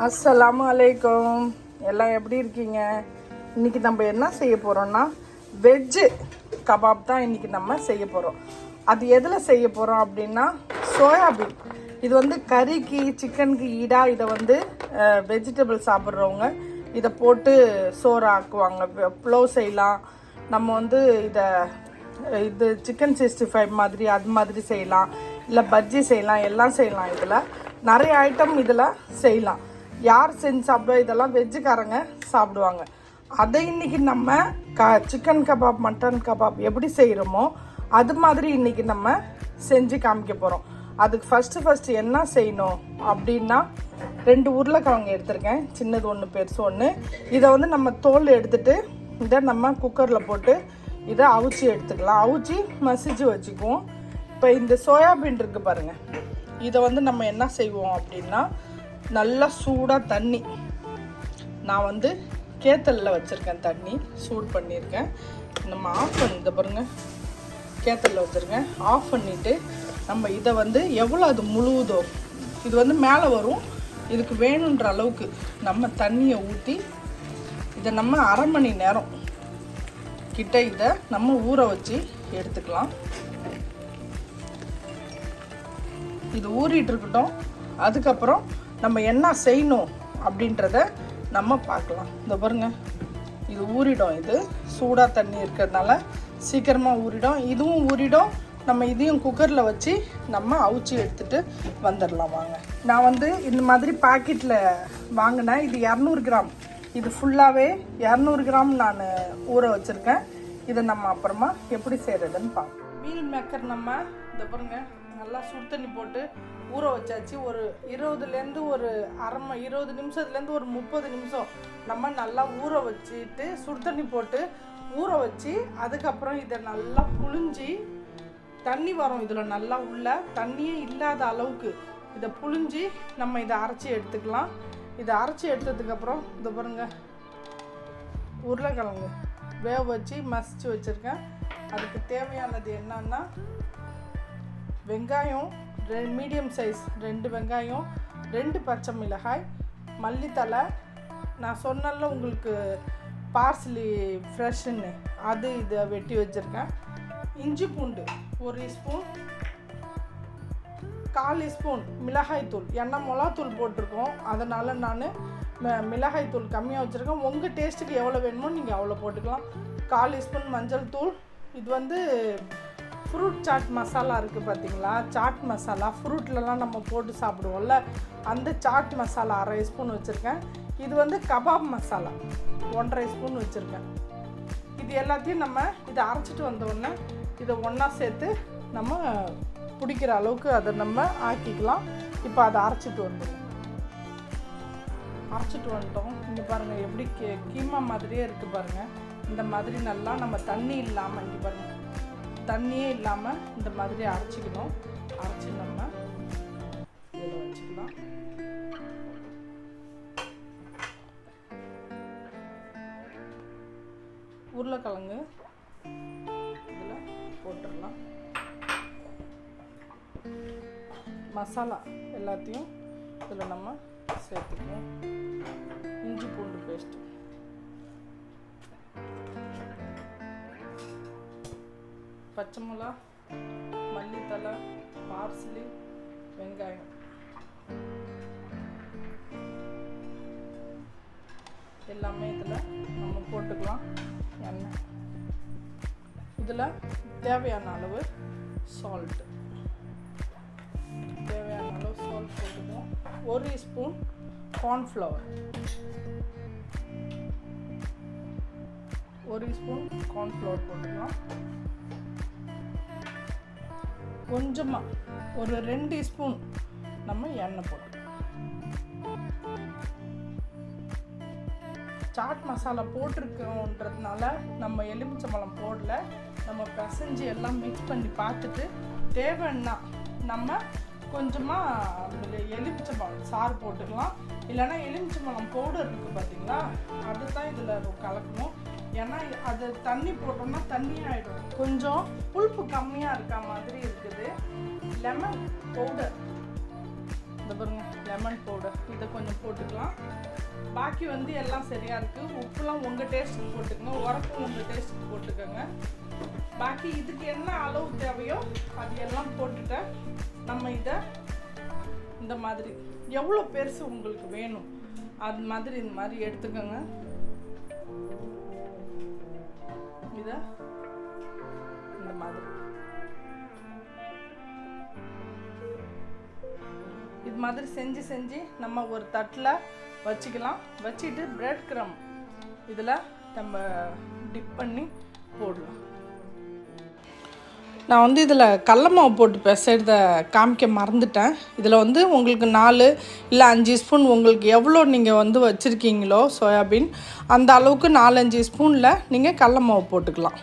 அஸ்ஸலாமு அலைக்கும். எல்லாம் எப்படி இருக்கீங்க? இன்றைக்கி நம்ம என்ன செய்ய போகிறோம்னா வெஜ்ஜு கபாப் தான் இன்றைக்கி நம்ம செய்ய போகிறோம். அது எதில் செய்ய போகிறோம் அப்படின்னா சோயாபீன். இது வந்து கறிக்கு சிக்கனுக்கு ஈடாக இதை வந்து வெஜிடபிள் சாப்பிட்றவங்க இதை போட்டு சோறு ஆக்குவாங்க. புலோ செய்யலாம், நம்ம வந்து இது சிக்கன் 65 மாதிரி அது மாதிரி செய்யலாம், இல்லை பஜ்ஜி செய்யலாம், எல்லாம் செய்யலாம். இதில் நிறைய ஐட்டம் இதில் செய்யலாம். யார் செஞ்சு சாப்பிடுவா? இதெல்லாம் வெஜ்ஜுக்காரங்க சாப்பிடுவாங்க. அதை இன்றைக்கி நம்ம சிக்கன் கபாப் மட்டன் கபாப் எப்படி செய்கிறோமோ அது மாதிரி இன்றைக்கி நம்ம செஞ்சு காமிக்க போகிறோம். அதுக்கு ஃபஸ்ட்டு என்ன செய்யணும் அப்படின்னா 2 உருளைக்கிழங்கு எடுத்திருக்கேன், சின்னது ஒன்று பெருசு ஒன்று. இதை வந்து நம்ம தோல் எடுத்துட்டு இதை நம்ம குக்கரில் போட்டு இதை அவிச்சி எடுத்துக்கலாம். அவிச்சி மசிச்சு வச்சுக்குவோம். இப்போ இந்த சோயாபீன் இருக்குது பாருங்கள், இதை வந்து நம்ம என்ன செய்வோம் அப்படின்னா நல்லா சூடாக தண்ணி, நான் வந்து கேத்தலில் வச்சுருக்கேன், தண்ணி சூடு பண்ணியிருக்கேன். நம்ம ஆஃப் பண்ணி பாருங்கள், கேத்தலில் வச்சுருக்கேன். ஆஃப் பண்ணிவிட்டு நம்ம இதை வந்து எவ்வளோ அது முழுவதோ இது வந்து மேலே வரும், இதுக்கு வேணுன்ற அளவுக்கு நம்ம தண்ணியை ஊற்றி இதை நம்ம அரை மணி நேரம் கிட்ட இதை நம்ம ஊற வச்சு எடுத்துக்கலாம். இது ஊறிட்டு இருக்கட்டும். அதுக்கப்புறம் நம்ம என்ன செய்யணும் அப்படின்றத நம்ம பார்க்கலாம். இந்த பாருங்க, இது ஊறிடும். இது சூடாக தண்ணி இருக்கிறதுனால சீக்கிரமாக ஊறிடும். இதுவும் ஊறிடும். நம்ம இதையும் குக்கரில் வச்சு நம்ம அவிச்சி எடுத்துகிட்டு வந்துடலாம். வாங்க, நான் வந்து இந்த மாதிரி பாக்கெட்டில் வாங்கினேன். இது 200 கிராம். இது ஃபுல்லாகவே 200 கிராம் நான் ஊற வச்சுருக்கேன். இதை நம்ம அப்புறமா எப்படி செய்கிறதுன்னு பார்க்கலாம். மீல் மேக்கர் நம்ம இந்த பாருங்க நல்லா சுடு தண்ணி போட்டு ஊற வச்சாச்சு. ஒரு 20 நிமிஷத்துலேருந்து ஒரு 30 நிமிஷம் நம்ம நல்லா ஊற வச்சுட்டு சுடு தண்ணி போட்டு ஊற வச்சு அதுக்கப்புறம் இதை நல்லா புழிஞ்சி தண்ணி வரும். இதில் நல்லா உள்ள தண்ணியே இல்லாத அளவுக்கு இதை புழிஞ்சி நம்ம இதை அரைச்சி எடுத்துக்கலாம். இதை அரைச்சி எடுத்ததுக்கப்புறம் இதை பாருங்க, உருளைக்கிழங்கு வேக வச்சு மசிச்சு வச்சுருக்கேன். அதுக்கு தேவையானது என்னன்னா வெங்காயம், மீடியம் சைஸ் 2 வெங்காயம், 2 பச்சை மிளகாய், மல்லித்தலை, நான் சொன்னல உங்களுக்கு பார்ஸ்லி ஃப்ரெஷ்ஷுன்னு அது இதை வெட்டி வச்சுருக்கேன். இஞ்சி பூண்டு 1 ஸ்பூன், 1/4 ஸ்பூன் மிளகாய்த்தூள். ஏன்னா மிளகாத்தூள் போட்டிருக்கோம், அதனால் நான் மிளகாய்த்தூள் கம்மியாக வச்சுருக்கேன். உங்கள் டேஸ்ட்டுக்கு எவ்வளோ வேணுமோ நீங்கள் அவ்வளோ போட்டுக்கலாம். 1/4 ஸ்பூன் மஞ்சள் தூள். இது வந்து ஃப்ரூட் சாட் மசாலா இருக்குது பார்த்தீங்களா, சாட் மசாலா ஃப்ரூட்லலாம் நம்ம போட்டு சாப்பிடுவோம்ல, அந்த சாட் மசாலா 1/2 ஸ்பூன் வச்சுருக்கேன். இது வந்து கபாப் மசாலா 1/2 ஸ்பூன் வச்சுருக்கேன். இது எல்லாத்தையும் நம்ம இதை அரைச்சிட்டு வந்தோடனே இதை ஒன்றா சேர்த்து நம்ம பிடிக்கிற அளவுக்கு அதை நம்ம ஆக்கிக்கலாம். இப்போ அதை அரைச்சிட்டு வந்துட்டோம். இங்கே பாருங்கள் எப்படி கீமா மாதிரியே இருக்குது பாருங்கள். இந்த மாதிரி நல்லா நம்ம தண்ணி இல்லாமல், இங்கே பாருங்கள் தண்ணியே இல்லாமல் இந்த மாதிரி அரைச்சிக்கணும். அரைச்சி நம்ம இதில் வச்சுக்கலாம். உருளைக்கிழங்கு இதில் போட்டுடலாம். மசாலா எல்லாத்தையும் இதில் நம்ம சேர்த்துக்குவோம். இஞ்சி பூண்டு பேஸ்ட்டு, பச்சை மிளகா, மல்லித்தலை, பார்ஸ்லி, வெங்காயம் எல்லாமே இதில் நம்ம போட்டுக்கலாம். எண்ணெய், இதில் தேவையான அளவு சால்ட்டு, போட்டுக்குவோம். 1 ஸ்பூன் கார்ன்ஃப்ளவர், 1 ஸ்பூன் கார்ன்ஃப்ளவர் போட்டுக்கலாம். கொஞ்சமாக ஒரு 2 ஸ்பூன் நம்ம எண்ணெய் போட்டுக்கலாம். சாட் மசாலா போட்டிருக்கோன்றதுனால நம்ம எலுமிச்சம்பழம் போடல. நம்ம பிசைஞ்சு எல்லாம் மிக்ஸ் பண்ணி பார்த்துட்டு தேவைன்னா நம்ம கொஞ்சமாக எலுமிச்சம்பழம் சாறு போட்டுக்கலாம். இல்லைன்னா எலுமிச்சம்பழம் பவுடர் இருக்குது பார்த்தீங்களா, அதுதான் இதில் கலக்கணும். ஏன்னா அது தண்ணி போட்டோம்னா தண்ணியாகிடும். கொஞ்சம் புளிப்பு கம்மியாக இருக்க மாதிரி இருக்குது. லெமன் பவுடர் இந்த பாருங்க லெமன் பவுடர் இதை கொஞ்சம் போட்டுக்கலாம். பாக்கி வந்து எல்லாம் சரியாக இருக்குது. உப்புலாம் உங்கள் டேஸ்ட்டுக்கு போட்டுக்கோங்க, உரப்பும் உங்கள் டேஸ்ட்டுக்கு போட்டுக்கோங்க. பாக்கி இதுக்கு என்ன அளவு தேவையோ அது எல்லாம் போட்டுட்டு நம்ம இதை இந்த மாதிரி எவ்வளோ பெருசு உங்களுக்கு வேணும் அது மாதிரி இந்த மாதிரி எடுத்துக்கோங்க. இதை இந்த மாதிரி இது மாதிரி செஞ்சு செஞ்சு நம்ம ஒரு தட்டில் வச்சுக்கலாம். வச்சுட்டு பிரெட் க்ரம் இதில் நம்ம டிப் பண்ணி போடலாம். நான் வந்து இதில் கடல மாவு போட்டு பிசைறத காமிக்க மறந்துட்டேன். இதில் வந்து உங்களுக்கு 4 இல்லை 5 ஸ்பூன் உங்களுக்கு எவ்வளோ நீங்கள் வந்து வச்சுருக்கீங்களோ சோயாபீன் அந்த அளவுக்கு 4-5 ஸ்பூனில் நீங்கள் கடல மாவு போட்டுக்கலாம்.